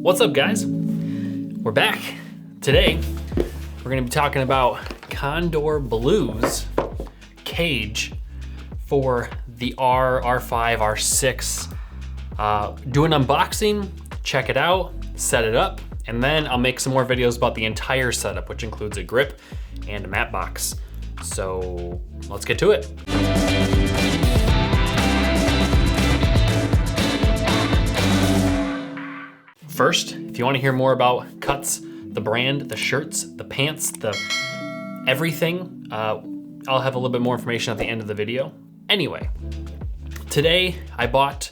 What's up, guys? We're back. Today, we're gonna be talking about Kondor Blue's cage for the R5, R6. Do an unboxing, check it out, set it up, and then I'll make some more videos about the entire setup, which includes a grip and a matte box. So let's get to it. First, if you want to hear more about Cuts, the brand, the shirts, the pants, the everything, I'll have a little bit more information at the end of the video. Anyway, today I bought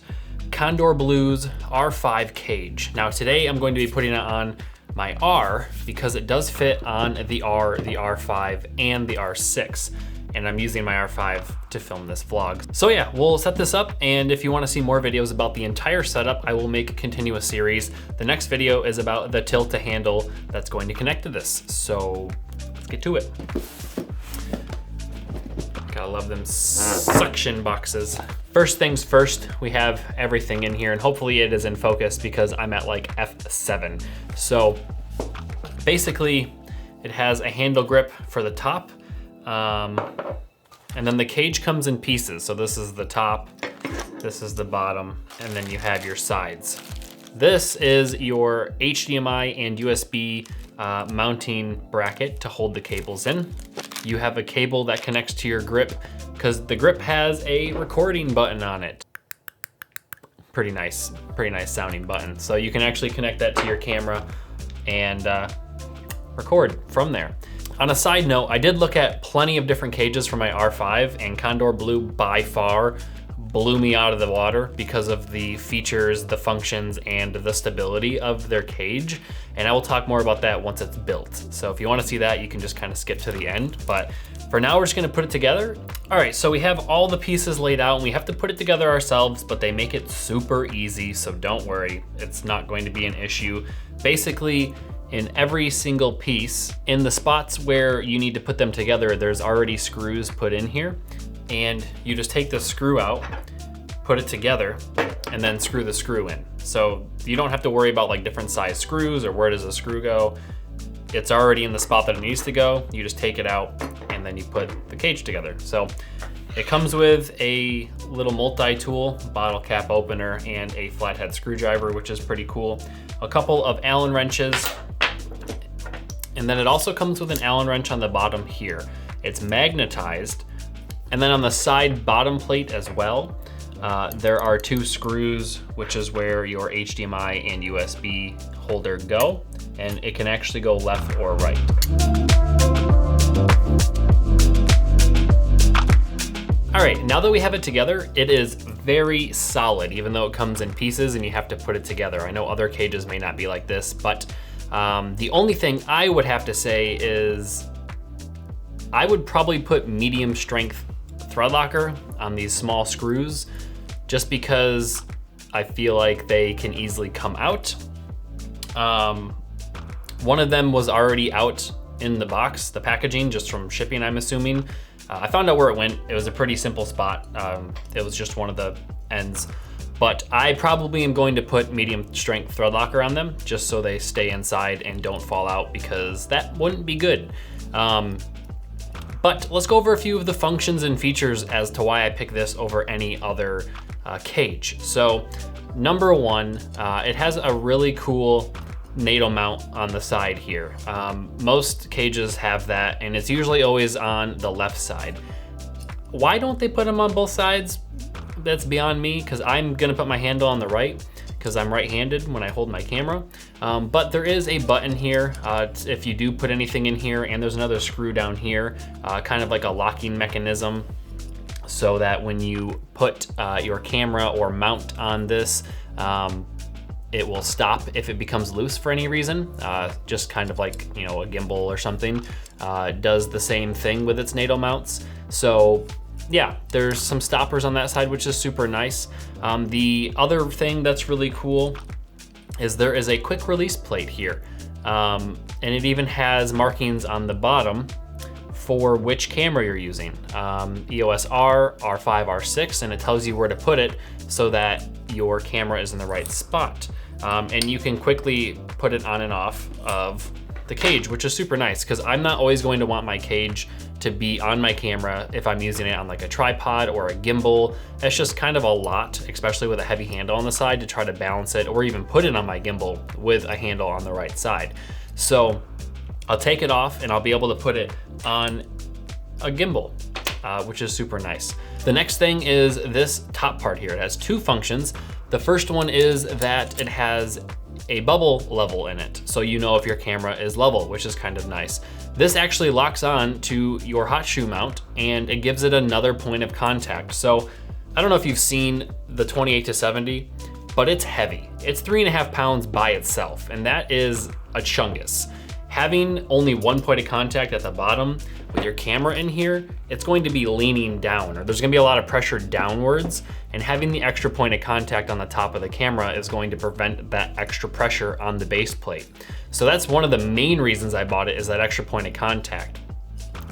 Kondor Blue's R5 cage. Now today I'm going to be putting it on my R because it does fit on the R, the R5, and the R6. And I'm using my R5 to film this vlog. So yeah, we'll set this up, and if you wanna see more videos about the entire setup, I will make a continuous series. The next video is about the tilt-to-handle that's going to connect to this. So let's get to it. Gotta love them suction boxes. First things first, we have everything in here, and hopefully it is in focus because I'm at like F7. So basically, it has a handle grip for the top, and then the cage comes in pieces. So this is the top, this is the bottom, and then you have your sides. This is your HDMI and USB mounting bracket to hold the cables in. You have a cable that connects to your grip because the grip has a recording button on it. Pretty nice sounding button. So you can actually connect that to your camera and record from there. On a side note, I did look at plenty of different cages for my R5, and Kondor Blue by far blew me out of the water because of the features, the functions, and the stability of their cage. And I will talk more about that once it's built. So if you wanna see that, you can just kind of skip to the end. But for now, we're just gonna put it together. All right, so we have all the pieces laid out, and we have to put it together ourselves, but they make it super easy, so don't worry. It's not going to be an issue. Basically, in every single piece, in the spots where you need to put them together, there's already screws put in here. And you just take the screw out, put it together, and then screw the screw in. So you don't have to worry about like different size screws or where does the screw go. It's already in the spot that it needs to go. You just take it out and then you put the cage together. So it comes with a little multi-tool, bottle cap opener, and a flathead screwdriver, which is pretty cool. A couple of Allen wrenches, and then it also comes with an Allen wrench on the bottom here. It's magnetized. And then on the side bottom plate as well, there are two screws, which is where your HDMI and USB holder go. And it can actually go left or right. All right, now that we have it together, it is very solid, even though it comes in pieces and you have to put it together. I know other cages may not be like this, but the only thing I would have to say is I would probably put medium strength thread locker on these small screws, just because I feel like they can easily come out. One of them was already out in the box, the packaging, just from shipping, I'm assuming. I found out where it went. It was a pretty simple spot. It was just one of the ends. But I probably am going to put medium strength thread locker on them just so they stay inside and don't fall out, because that wouldn't be good. But let's go over a few of the functions and features as to why I picked this over any other cage. So number one, it has a really cool NATO mount on the side here. Most cages have that, and it's usually always on the left side. Why don't they put them on both sides? That's beyond me, because I'm gonna put my handle on the right because I'm right-handed when I hold my camera. But there is a button here if you do put anything in here, and there's another screw down here, kind of like a locking mechanism, so that when you put your camera or mount on this, it will stop if it becomes loose for any reason. Just kind of like, you know, a gimbal or something does the same thing with its NATO mounts. So yeah, there's some stoppers on that side, which is super nice. The other thing that's really cool is there is a quick release plate here. And it even has markings on the bottom for which camera you're using. EOS R, R5, R6, and it tells you where to put it so that your camera is in the right spot. and you can quickly put it on and off of the cage, which is super nice because I'm not always going to want my cage to be on my camera if I'm using it on like a tripod or a gimbal. That's just kind of a lot, especially with a heavy handle on the side, to try to balance it or even put it on my gimbal with a handle on the right side. So I'll take it off and I'll be able to put it on a gimbal, which is super nice. The next thing is this top part here. It has two functions. The first one is that it has a bubble level in it, so you know if your camera is level, which is kind of nice. This actually locks on to your hot shoe mount and it gives it another point of contact. So I don't know if you've seen the 28-70, but it's heavy. It's 3.5 pounds by itself, and that is a chungus. Having only one point of contact at the bottom with your camera in here, it's going to be leaning down, or there's gonna be a lot of pressure downwards, and having the extra point of contact on the top of the camera is going to prevent that extra pressure on the base plate. So that's one of the main reasons I bought it, is that extra point of contact.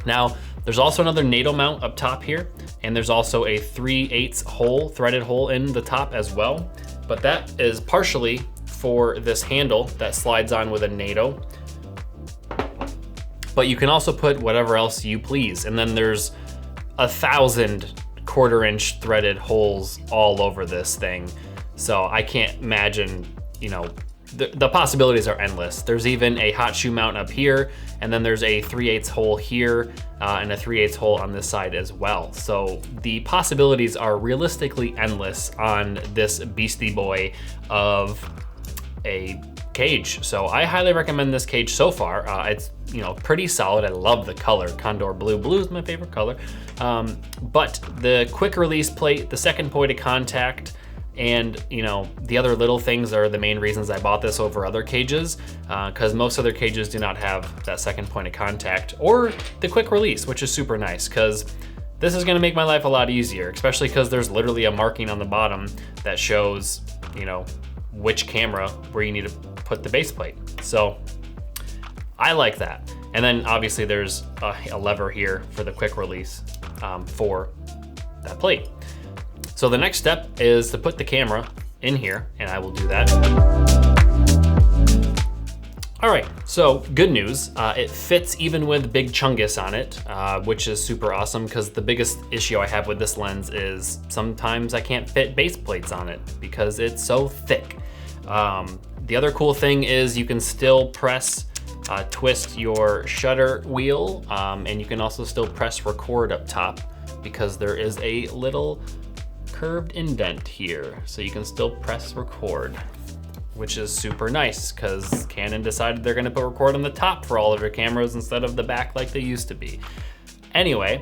Now, there's also another NATO mount up top here, and there's also a 3/8 hole, threaded hole in the top as well, but that is partially for this handle that slides on with a NATO. But you can also put whatever else you please. And then there's 1,000 1/4-inch threaded holes all over this thing. So I can't imagine, you know, the possibilities are endless. There's even a hot shoe mount up here, and then there's a 3/8 hole here, and a 3/8 hole on this side as well. So the possibilities are realistically endless on this beastie boy of a cage. So I highly recommend this cage so far. It's, you know, pretty solid. I love the color. Kondor Blue. Blue is my favorite color. But the quick release plate, the second point of contact, and, you know, the other little things are the main reasons I bought this over other cages, because most other cages do not have that second point of contact or the quick release, which is super nice, because this is gonna make my life a lot easier, especially because there's literally a marking on the bottom that shows, you know, which camera where you need to put the base plate. So I like that. And then obviously there's a lever here for the quick release for that plate. So the next step is to put the camera in here, and I will do that. All right, so good news. It fits even with big chungus on it, which is super awesome, because the biggest issue I have with this lens is sometimes I can't fit base plates on it because it's so thick. The other cool thing is you can still press, twist your shutter wheel, and you can also still press record up top, because there is a little curved indent here, so you can still press record, which is super nice because Canon decided they're gonna put record on the top for all of their cameras instead of the back like they used to be. Anyway,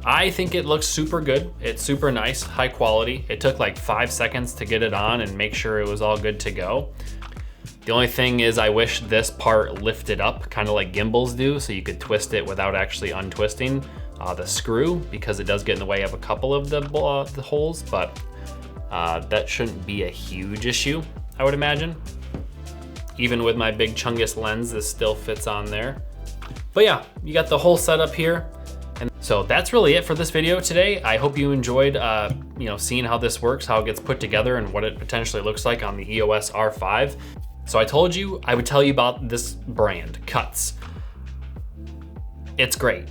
I think it looks super good. It's super nice, high quality. It took like 5 seconds to get it on and make sure it was all good to go. The only thing is I wish this part lifted up, kind of like gimbals do, so you could twist it without actually untwisting the screw, because it does get in the way of a couple of the holes, but that shouldn't be a huge issue, I would imagine. Even with my big chungus lens, this still fits on there. But yeah, you got the whole setup here. And so that's really it for this video today. I hope you enjoyed you know, seeing how this works, how it gets put together, and what it potentially looks like on the EOS R5. So I told you I would tell you about this brand, Cuts. It's great.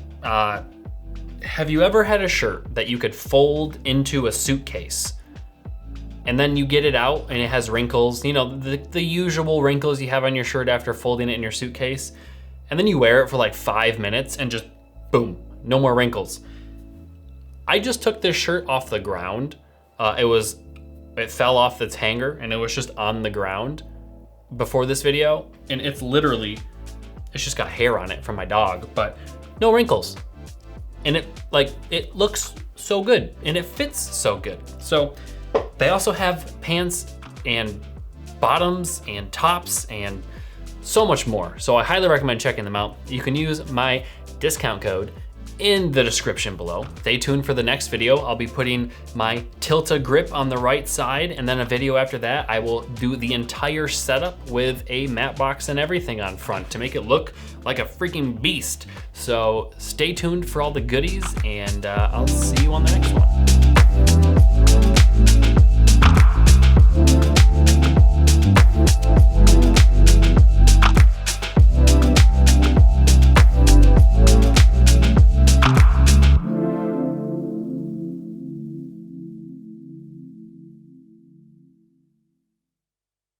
Have you ever had a shirt that you could fold into a suitcase, and then you get it out and it has wrinkles, you know, the usual wrinkles you have on your shirt after folding it in your suitcase, and then you wear it for like 5 minutes and just boom, no more wrinkles? I just took this shirt off the ground. It fell off its hanger and it was just on the ground before this video, and it's just got hair on it from my dog, but no wrinkles. And it looks so good, and it fits so good. So they also have pants and bottoms and tops and so much more. So I highly recommend checking them out. You can use my discount code in the description below. Stay tuned for the next video. I'll be putting my Tilta grip on the right side, and then a video after that, I will do the entire setup with a matte box and everything on front to make it look like a freaking beast. So stay tuned for all the goodies, and I'll see you on the next one.